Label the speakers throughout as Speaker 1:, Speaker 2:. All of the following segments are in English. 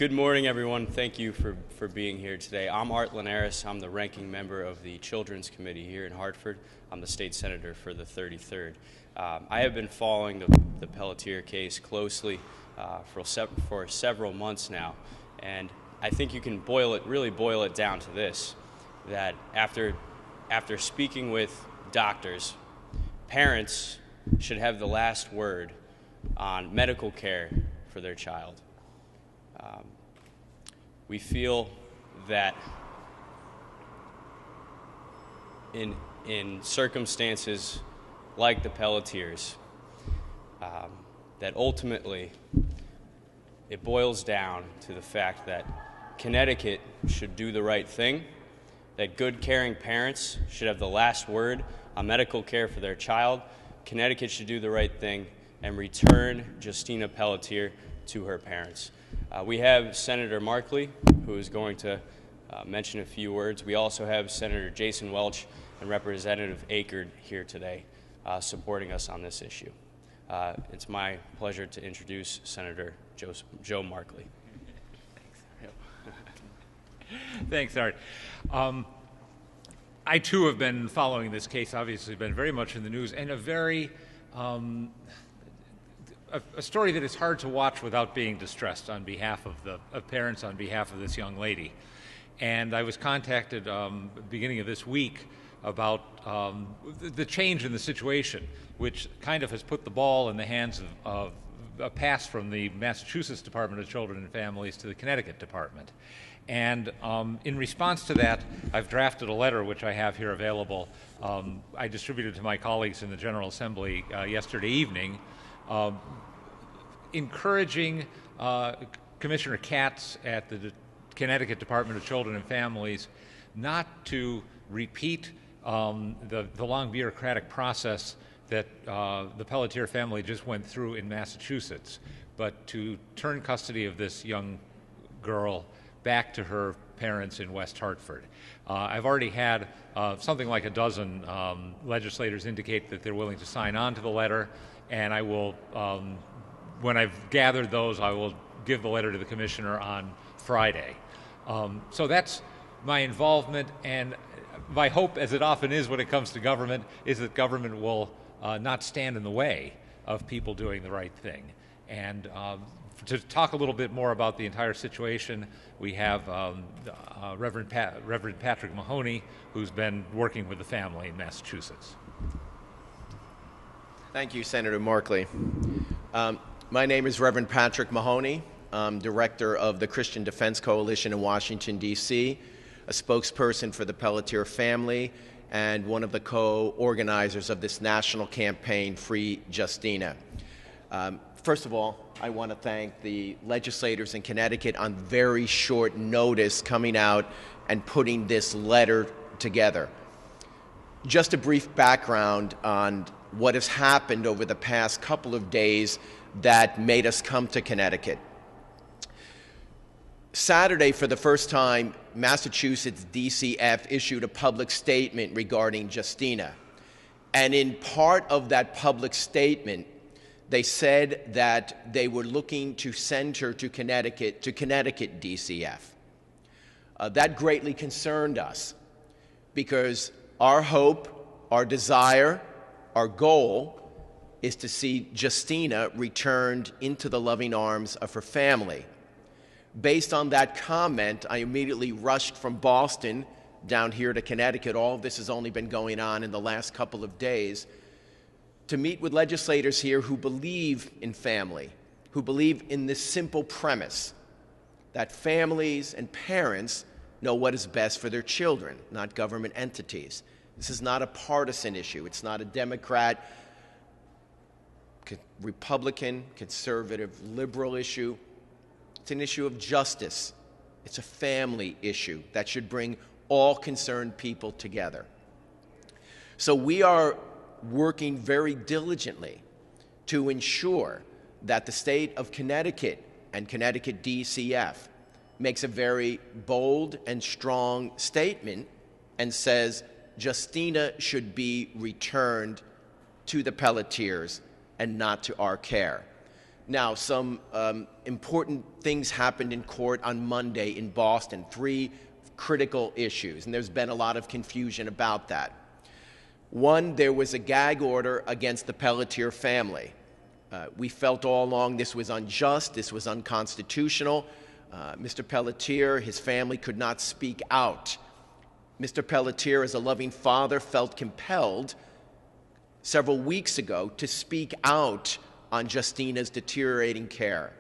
Speaker 1: Good morning, everyone. Thank you for being here today. I'm Art Linares. I'm the ranking member of the Children's Committee here in Hartford. I'm the state senator for the 33rd. I have been following the Pelletier case closely for several months now, and I think you can really boil it down to this, that after speaking with doctors, parents should have the last word on medical care for their child. We feel that in circumstances like the Pelletiers, that ultimately it boils down to the fact that Connecticut should do the right thing, that good, caring parents should have the last word on medical care for their child. Connecticut should do the right thing and return Justina Pelletier to her parents. We have Senator Markley, who is going to mention a few words. We also have Senator Jason Welch and Representative Aker here today supporting us on this issue. It's my pleasure to introduce Senator Joe Markley.
Speaker 2: Thanks, Art. I, too, have been following this case, obviously been very much in the news, and a story that is hard to watch without being distressed on behalf of parents, on behalf of this young lady. And I was contacted beginning of this week about the change in the situation, which kind of has put the ball in the hands of a pass from the Massachusetts Department of Children and Families to the Connecticut Department. And in response to that, I've drafted a letter which I have here available. I distributed to my colleagues in the General Assembly yesterday evening, encouraging Commissioner Katz at the Connecticut Department of Children and Families not to repeat the long bureaucratic process that the Pelletier family just went through in Massachusetts, but to turn custody of this young girl back to her parents in West Hartford. I've already had something like a dozen legislators indicate that they're willing to sign on to the letter, and I will, when I've gathered those, I will give the letter to the commissioner on Friday. So that's my involvement, and my hope, as it often is when it comes to government, is that government will not stand in the way of people doing the right thing. And to talk a little bit more about the entire situation, we have Reverend Patrick Mahoney, who's been working with the family in Massachusetts.
Speaker 3: Thank you, Senator Markley. My name is Reverend Patrick Mahoney. I'm director of the Christian Defense Coalition in Washington, D.C., a spokesperson for the Pelletier family, and one of the co-organizers of this national campaign, Free Justina. First of all, I want to thank the legislators in Connecticut on very short notice coming out and putting this letter together. Just a brief background on what has happened over the past couple of days that made us come to Connecticut. Saturday, for the first time, Massachusetts DCF issued a public statement regarding Justina. And in part of that public statement, they said that they were looking to send her to Connecticut DCF. That greatly concerned us because our hope, our desire, our goal is to see Justina returned into the loving arms of her family. Based on that comment, I immediately rushed from Boston down here to Connecticut. All of this has only been going on in the last couple of days, to meet with legislators here who believe in family, who believe in this simple premise that families and parents know what is best for their children, not government entities. This is not a partisan issue. It's not a Democrat, Republican, conservative, liberal issue. It's an issue of justice. It's a family issue that should bring all concerned people together. So we are working very diligently to ensure that the state of Connecticut and Connecticut DCF makes a very bold and strong statement and says Justina should be returned to the Pelletiers and not to our care. Now, some important things happened in court on Monday in Boston, 3 critical issues, and there's been a lot of confusion about that. One, there was a gag order against the Pelletier family. We felt all along this was unjust, this was unconstitutional. Mr. Pelletier, his family could not speak out. Mr. Pelletier, as a loving father, felt compelled several weeks ago to speak out on Justina's deteriorating care.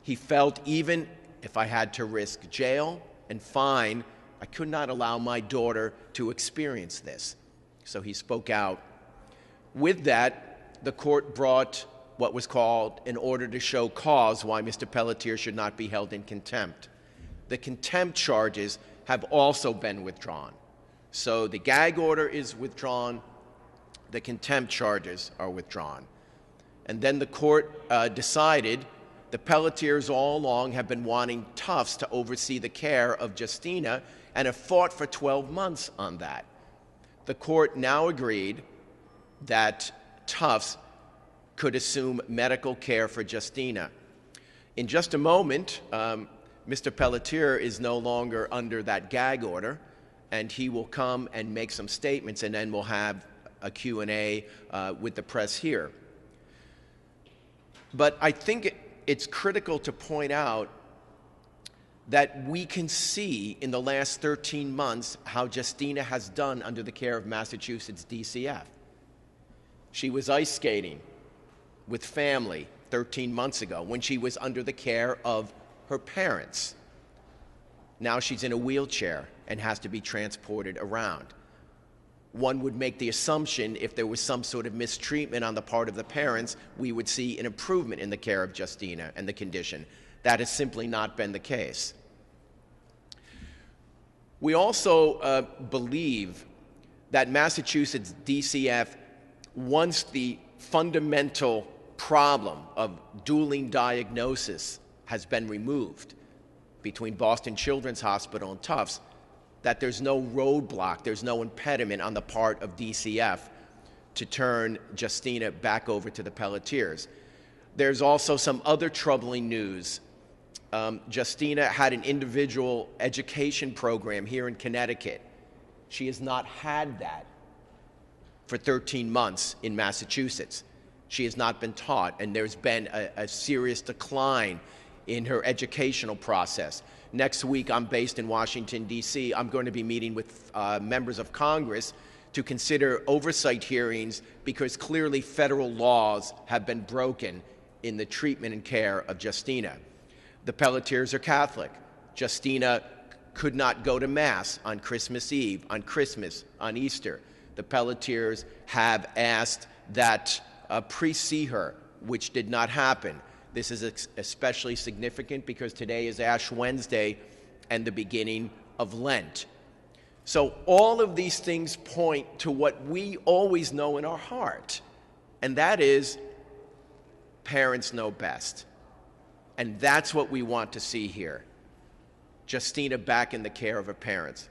Speaker 3: He felt even if I had to risk jail and fine, I could not allow my daughter to experience this. So he spoke out. With that, the court brought what was called an order to show cause why Mr. Pelletier should not be held in contempt. The contempt charges have also been withdrawn. So the gag order is withdrawn, the contempt charges are withdrawn. And then the court decided the Pelletiers all along have been wanting Tufts to oversee the care of Justina and have fought for 12 months on that. The court now agreed that Tufts could assume medical care for Justina. In just a moment, Mr. Pelletier is no longer under that gag order, and he will come and make some statements, and then we'll have a Q&A with the press here. But I think it's critical to point out that we can see in the last 13 months how Justina has done under the care of Massachusetts DCF. She was ice skating with family 13 months ago when she was under the care of her parents. Now she's in a wheelchair and has to be transported around. One would make the assumption if there was some sort of mistreatment on the part of the parents, we would see an improvement in the care of Justina and the condition. That has simply not been the case. We also believe that Massachusetts DCF, once the fundamental problem of dueling diagnosis has been removed between Boston Children's Hospital and Tufts, that there's no roadblock, there's no impediment on the part of DCF to turn Justina back over to the Pelletiers. There's also some other troubling news. Justina had an individual education program here in Connecticut. She has not had that for 13 months in Massachusetts. She has not been taught, and there's been a serious decline in her educational process. Next week, I'm based in Washington, D.C. I'm going to be meeting with members of Congress to consider oversight hearings because clearly federal laws have been broken in the treatment and care of Justina. The Pelletiers are Catholic. Justina could not go to Mass on Christmas Eve, on Christmas, on Easter. The Pelletiers have asked that priests see her, which did not happen. This is especially significant because today is Ash Wednesday and the beginning of Lent. So all of these things point to what we always know in our heart, and that is parents know best. And that's what we want to see here. Justina back in the care of her parents.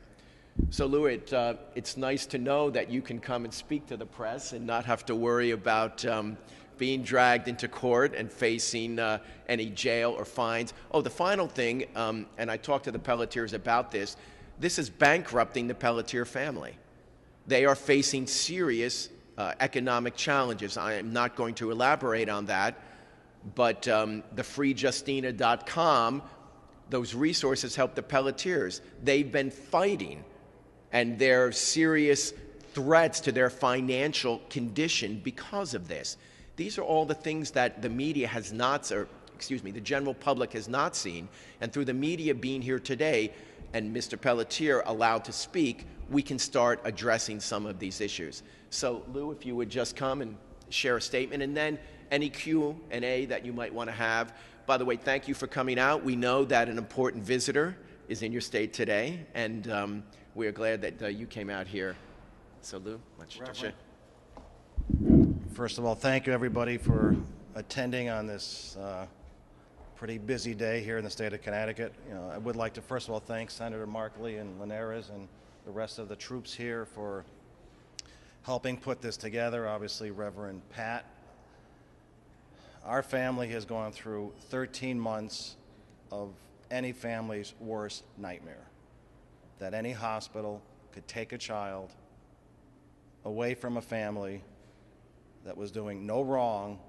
Speaker 3: So Lou, it's nice to know that you can come and speak to the press and not have to worry about being dragged into court and facing any jail or fines. Oh, the final thing, and I talked to the Pelletiers about this, this is bankrupting the Pelletier family. They are facing serious economic challenges. I am not going to elaborate on that, but the freejustina.com, those resources help the Pelletiers. They've been fighting, and there are serious threats to their financial condition because of this. These are all the things that the media has not, or excuse me, the general public has not seen. And through the media being here today and Mr. Pelletier allowed to speak, we can start addressing some of these issues. So Lou, if you would just come and share a statement, and then any Q&A that you might want to have. By the way, thank you for coming out. We know that an important visitor is in your state today, and we are glad that you came out here. So Lou, why don't you share?
Speaker 4: First of all, thank you everybody for attending on this pretty busy day here in the state of Connecticut. I would like to first of all thank Senator Markley and Linares and the rest of the troops here for helping put this together. Obviously, Reverend Pat. our family has gone through 13 months of any family's worst nightmare, that any hospital could take a child away from a family that was doing no wrong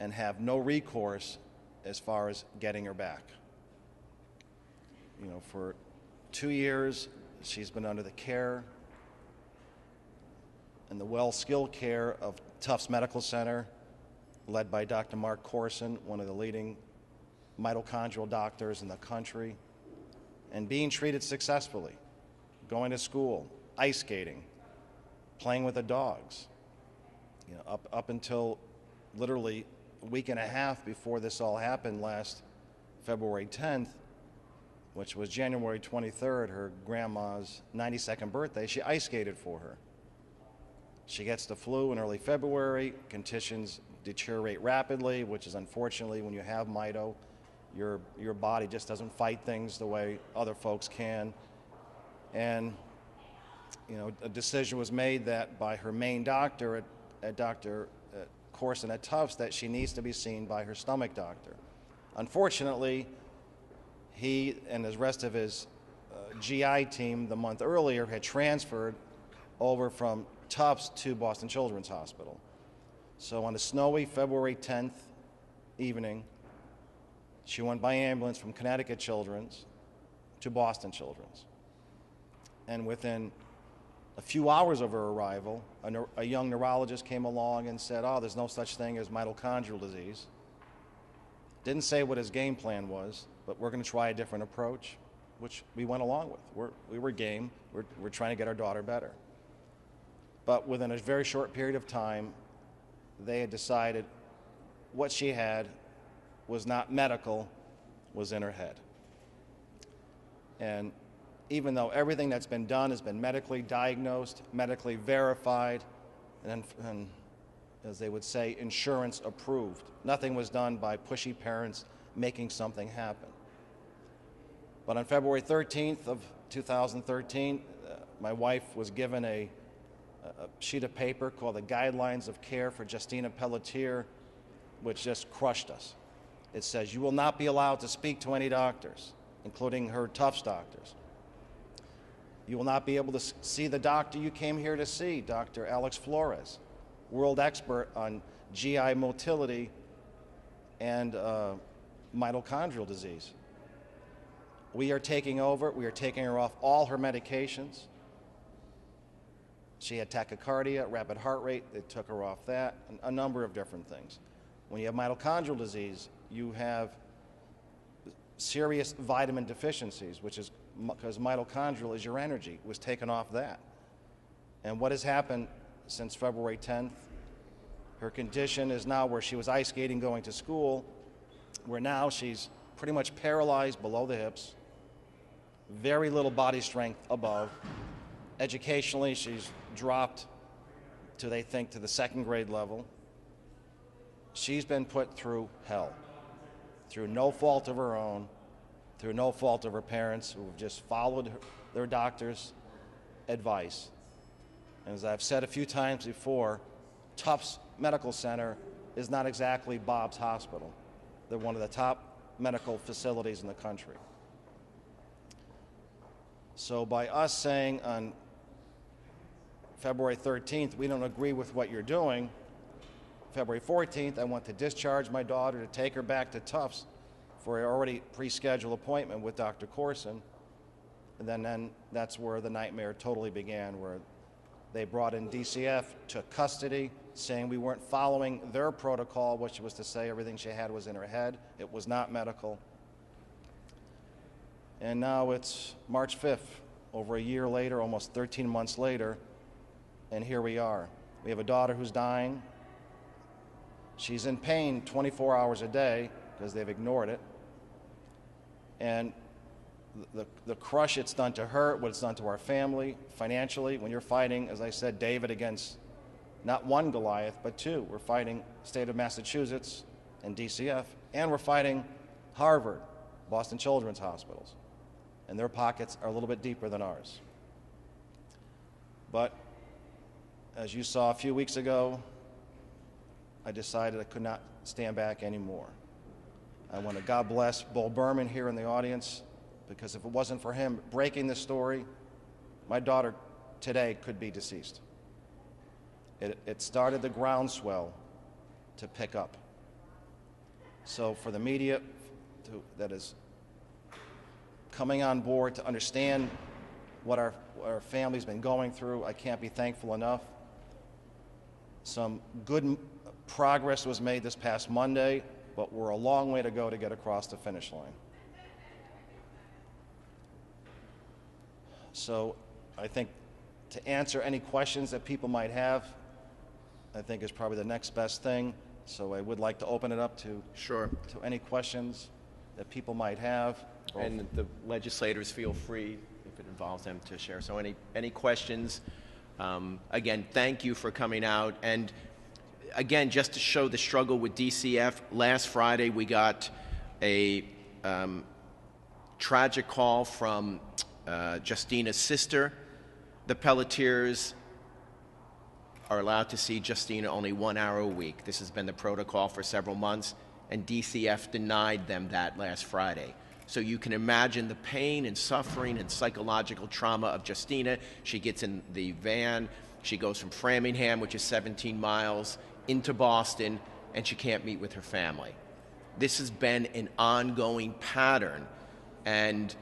Speaker 4: and have no recourse as far as getting her back. You know, for 2 years, she's been under the care and the well-skilled care of Tufts Medical Center, led by Dr. Mark Corson, one of the leading mitochondrial doctors in the country, and being treated successfully, going to school, ice skating, playing with the dogs. You know, up until literally a week and a half before this all happened last February 10th, which was January 23rd, her grandma's 92nd birthday, she ice skated for her. She gets the flu in early February, conditions deteriorate rapidly, which is unfortunately when you have mito, your body just doesn't fight things the way other folks can. And you know, a decision was made that by her main doctor at Dr. Corson at Tufts that she needs to be seen by her stomach doctor. Unfortunately, he and the rest of his GI team the month earlier had transferred over from Tufts to Boston Children's Hospital. So on a snowy February 10th evening, she went by ambulance from Connecticut Children's to Boston Children's. And within a few hours of her arrival, a young neurologist came along and said, "Oh, there's no such thing as mitochondrial disease." Didn't say what his game plan was, but we're going to try a different approach, which we went along with. We were game. We're trying to get our daughter better. But within a very short period of time, they had decided what she had was not medical, was in her head. And even though everything that's been done has been medically diagnosed, medically verified, and as they would say, insurance approved, nothing was done by pushy parents making something happen. But on February 13th of 2013, my wife was given a sheet of paper called the Guidelines of Care for Justina Pelletier, which just crushed us. It says, you will not be allowed to speak to any doctors, including her Tufts doctors. You will not be able to see the doctor you came here to see, Dr. Alex Flores, world expert on GI motility and mitochondrial disease. We are taking over. We are taking her off all her medications. She had tachycardia, rapid heart rate. They took her off that, and a number of different things. When you have mitochondrial disease, you have serious vitamin deficiencies, which is because mitochondrial is your energy, was taken off that. And what has happened since February 10th, her condition is now where she was ice skating going to school, where now she's pretty much paralyzed below the hips, very little body strength above. Educationally, she's dropped to, they think, to the second grade level. She's been put through hell, through no fault of her own, through no fault of her parents who have just followed their doctor's advice. And as I've said a few times before, Tufts Medical Center is not exactly Bob's hospital. They're one of the top medical facilities in the country. So by us saying on February 13th, we don't agree with what you're doing, February 14th, I want to discharge my daughter to take her back to Tufts for an already pre-scheduled appointment with Dr. Corson. And then that's where the nightmare totally began, where they brought in DCF, took custody, saying we weren't following their protocol, which was to say everything she had was in her head. It was not medical. And now it's March 5th, over a year later, almost 13 months later, and here we are. We have a daughter who's dying. She's in pain 24 hours a day because they've ignored it. And the crush it's done to her, what it's done to our family, financially, when you're fighting, as I said, David against not one Goliath, but two. We're fighting state of Massachusetts and DCF, and we're fighting Harvard, Boston Children's Hospitals. And their pockets are a little bit deeper than ours. But as you saw a few weeks ago, I decided I could not stand back anymore. I want to God bless Bull Berman here in the audience, because if it wasn't for him breaking this story, my daughter today could be deceased. It started the groundswell to pick up. So for the media that is coming on board to understand what our family's been going through, I can't be thankful enough. Some good progress was made this past Monday, but we're a long way to go to get across the finish line. So I think to answer any questions that people might have, I think is probably the next best thing. So I would like to open it up to any questions that people might have.
Speaker 3: And the legislators feel free, if it involves them, to share. So any questions? Again, thank you for coming out. And again, just to show the struggle with DCF, last Friday we got a tragic call from Justina's sister. The Pelletiers are allowed to see Justina only 1 hour a week. This has been the protocol for several months, and DCF denied them that last Friday. So you can imagine the pain and suffering and psychological trauma of Justina. She gets in the van, she goes from Framingham, which is 17 miles, into Boston, and she can't meet with her family. This has been an ongoing pattern, and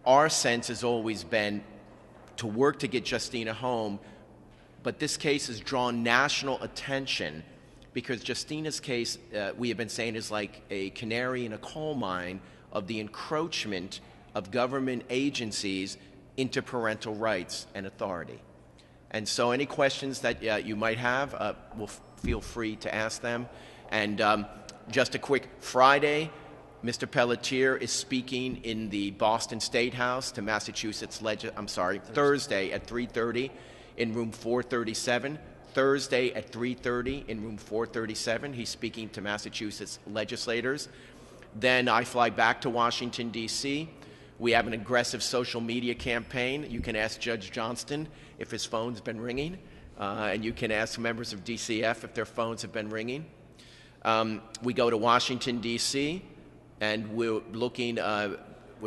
Speaker 3: our sense has always been to work to get Justina home, but this case has drawn national attention because Justina's case, we have been saying, is like a canary in a coal mine of the encroachment of government agencies into parental rights and authority. And so any questions that you might have, feel free to ask them. And just a quick, Friday, Mr. Pelletier is speaking in the Boston State House to Massachusetts Thursday at 3:30 in room 437. Thursday at 3:30 in room 437. He's speaking to Massachusetts legislators. Then I fly back to Washington, D.C. We have an aggressive social media campaign. You can ask Judge Johnston if his phone's been ringing, and you can ask members of DCF if their phones have been ringing. We go to Washington, D.C., and we're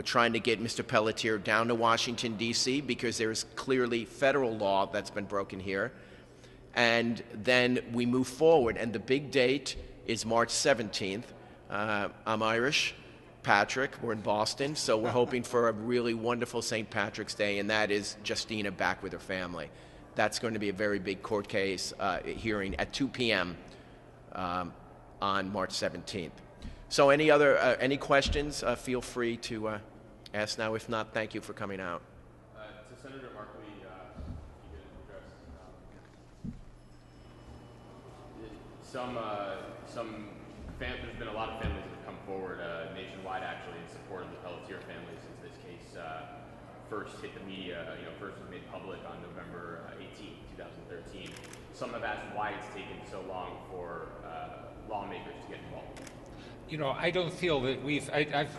Speaker 3: trying to get Mr. Pelletier down to Washington, D.C., because there's clearly federal law that's been broken here. And then we move forward, and the big date is March 17th. I'm Irish, Patrick, we're in Boston, so we're hoping for a really wonderful St. Patrick's Day, and that is Justina back with her family. That's going to be a very big court case hearing at 2 p.m. On March 17th. So any questions, feel free to ask now. If not, thank you for coming out.
Speaker 5: To Senator Markley, you could address there's been a lot of families that have come forward nationwide, actually, in support of the Pelletier family since this case first hit the media, first was made public on November 18, 2013. Some have asked why it's taken so long for lawmakers to get involved.
Speaker 2: I don't feel that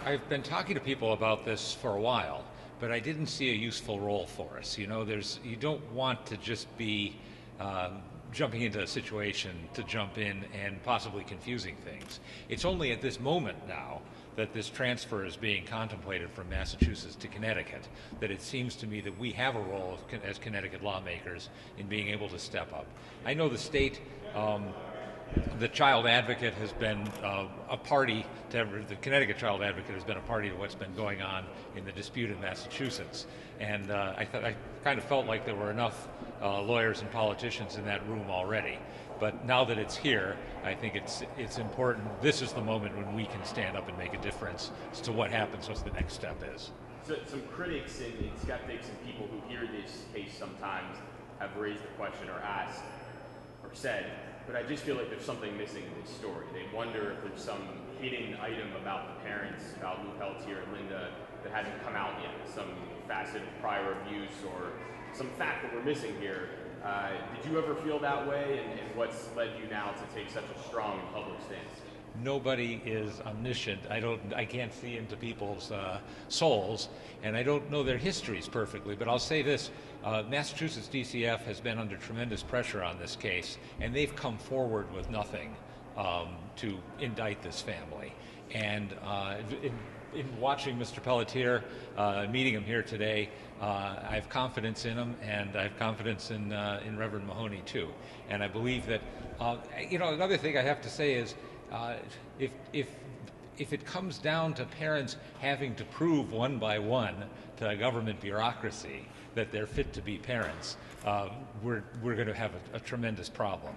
Speaker 2: I've been talking to people about this for a while, but I didn't see a useful role for us. You don't want to just be jumping into a situation to jump in and possibly confusing things. It's only at this moment now that this transfer is being contemplated from Massachusetts to Connecticut that it seems to me that we have a role as Connecticut lawmakers in being able to step up. I know the state, the Child Advocate has been a party to the Connecticut Child Advocate has been a party to what's been going on in the dispute in Massachusetts, and I kind of felt like there were enough lawyers and politicians in that room already. But now that it's here, I think it's important. This is the moment when we can stand up and make a difference as to what happens, what the next step is.
Speaker 5: So some critics and skeptics and people who hear this case sometimes have raised the question or asked or said, but I just feel like there's something missing in this story. They wonder if there's some hidden item about the parents, about Lou Pelletier and Linda, that hasn't come out yet, some facet of prior abuse or some fact that we're missing here. Did you ever feel that way, and what's led you now to take such a strong public stance?
Speaker 2: nobody is omniscient. I can't see into people's souls, and I don't know their histories perfectly. But I'll say this: Massachusetts DCF has been under tremendous pressure on this case, and they've come forward with nothing to indict this family. And in watching Mr. Pelletier, meeting him here today, I have confidence in him, and I have confidence in Reverend Mahoney too. And I believe that, another thing I have to say is, if it comes down to parents having to prove one by one to a government bureaucracy that they're fit to be parents, we're going to have a tremendous problem.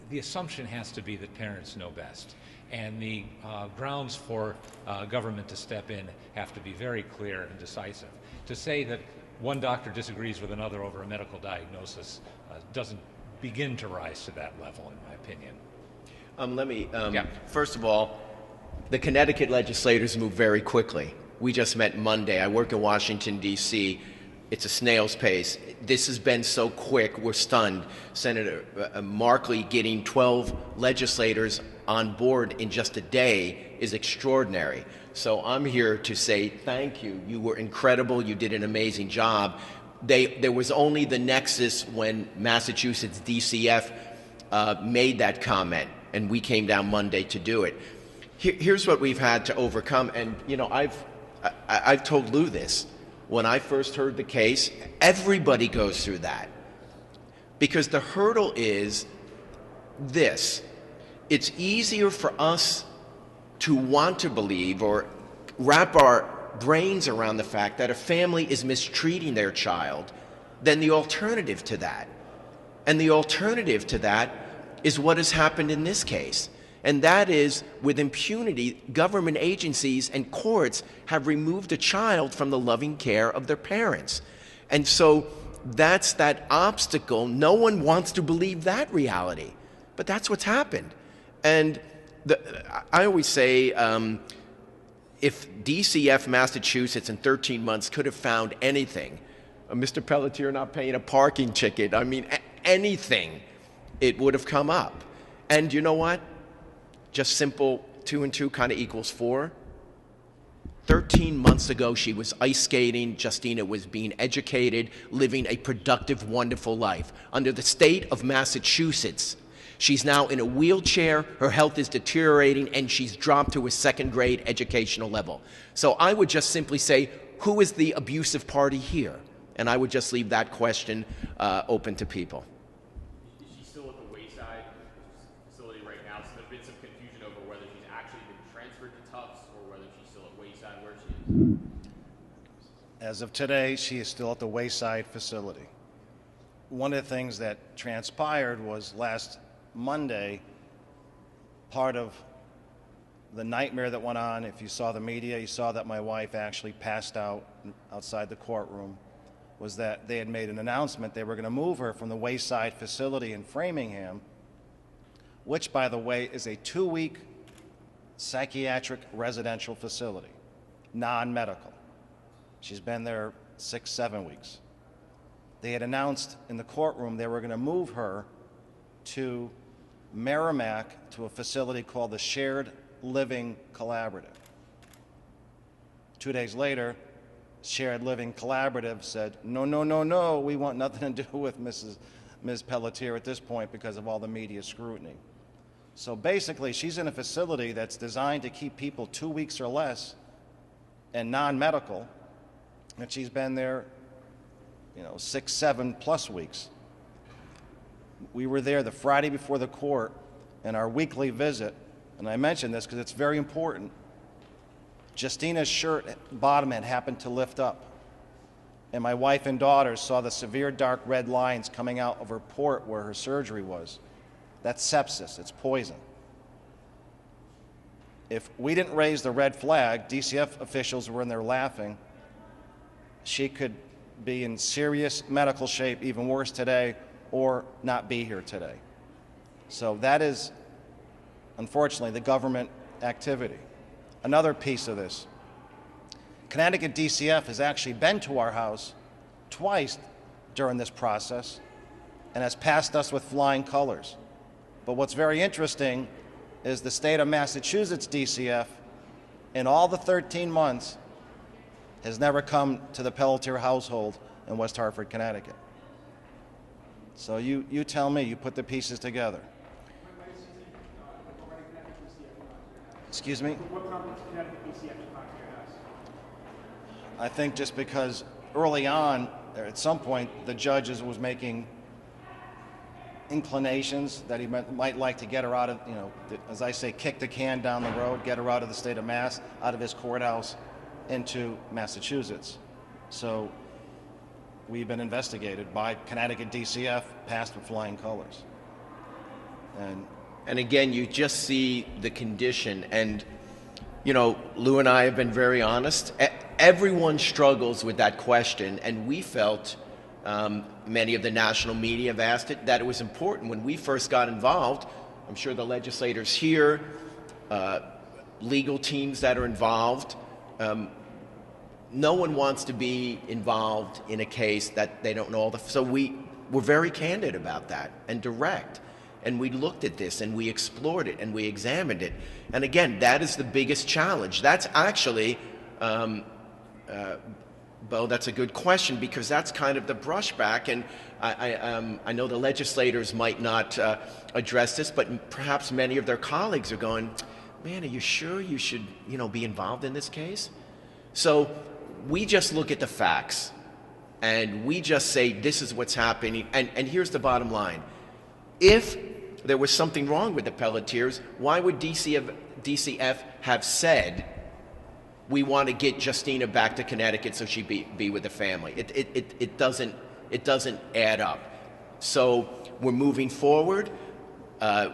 Speaker 2: The assumption has to be that parents know best, and the grounds for government to step in have to be very clear and decisive. To say that one doctor disagrees with another over a medical diagnosis doesn't begin to rise to that level, in my opinion.
Speaker 3: First of all, the Connecticut legislators move very quickly. We just met Monday. I work in Washington, D.C. It's a snail's pace. This has been so quick, we're stunned. Senator Markley getting 12 legislators on board in just a day is extraordinary. So I'm here to say thank you. You were incredible. You did an amazing job. There was only the nexus when Massachusetts DCF made that comment, and we came down Monday to do it. Here's what we've had to overcome, and I've told Lou this. When I first heard the case, everybody goes through that, because the hurdle is this: it's easier for us to want to believe or wrap our brains around the fact that a family is mistreating their child than the alternative to that. And the alternative to that is what has happened in this case. And that is, with impunity, government agencies and courts have removed a child from the loving care of their parents. And so that's that obstacle. No one wants to believe that reality, but that's what's happened. And I always say, if DCF Massachusetts in 13 months could have found anything, Mr. Pelletier not paying a parking ticket, I mean, anything, it would have come up. And you know what? Just simple 2 and 2 kind of equals 4. 13 months ago, she was ice skating. Justina was being educated, living a productive, wonderful life. Under the state of Massachusetts, she's now in a wheelchair, her health is deteriorating, and she's dropped to a second-grade educational level. So I would just simply say, who is the abusive party here? And I would just leave that question open to people.
Speaker 5: Is she still at the Wayside facility right now? So there's been some confusion over whether she's actually been transferred to Tufts or whether she's still at Wayside, where she is.
Speaker 4: As of today, she is still at the Wayside facility. One of the things that transpired was last Monday, part of the nightmare that went on, if you saw the media, you saw that my wife actually passed out outside the courtroom, was that they had made an announcement they were going to move her from the Wayside facility in Framingham, which, by the way, is a 2-week psychiatric residential facility, non-medical. She's been there 6-7 weeks. They had announced in the courtroom they were going to move her to Merrimack to a facility called the Shared Living Collaborative. 2 days later, Shared Living Collaborative said, no, we want nothing to do with Ms. Pelletier at this point because of all the media scrutiny. So basically, she's in a facility that's designed to keep people 2 weeks or less and non-medical, and she's been there 6-7+ weeks. We were there the Friday before the court in our weekly visit, and I mention this because it's very important. Justina's shirt bottom had happened to lift up, and my wife and daughters saw the severe dark red lines coming out of her port where her surgery was. That's sepsis. It's poison. If we didn't raise the red flag, DCF officials were in there laughing. She could be in serious medical shape, even worse today, or not be here today. So that is, unfortunately, the government activity. Another piece of this, Connecticut DCF has actually been to our house twice during this process and has passed us with flying colors. But what's very interesting is the state of Massachusetts DCF, in all the 13 months, has never come to the Pelletier household in West Hartford, Connecticut. So you tell me, you put the pieces together. Excuse me? I think just because early on, at some point, the judge was making inclinations that he might like to get her out of, as I say, kick the can down the road, get her out of the state of Mass, out of his courthouse, into Massachusetts. So we've been investigated by Connecticut DCF, passed with flying colors.
Speaker 3: And again, you just see the condition. And, Lou and I have been very honest. Everyone struggles with that question. And we felt, many of the national media have asked it, that it was important. When we first got involved, I'm sure the legislators here, legal teams that are involved, no one wants to be involved in a case that they don't know all the... So we were very candid about that and direct. And we looked at this and we explored it and we examined it. And again, that is the biggest challenge. That's actually, Bo, that's a good question, because that's kind of the brushback. And I know the legislators might not address this, but perhaps many of their colleagues are going, man, are you sure you should, be involved in this case? So we just look at the facts and we just say, this is what's happening. And here's the bottom line. If there was something wrong with the Pelletiers, why would DCF have said, we want to get Justina back to Connecticut so she be with the family? It doesn't add up. So we're moving forward.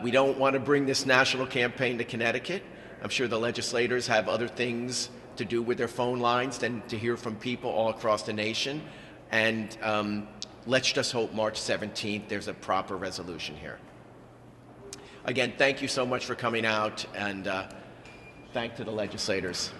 Speaker 3: We don't want to bring this national campaign to Connecticut. I'm sure the legislators have other things to do with their phone lines than to hear from people all across the nation. And let's just hope March 17th there's a proper resolution here. Again, thank you so much for coming out, and thank to the legislators.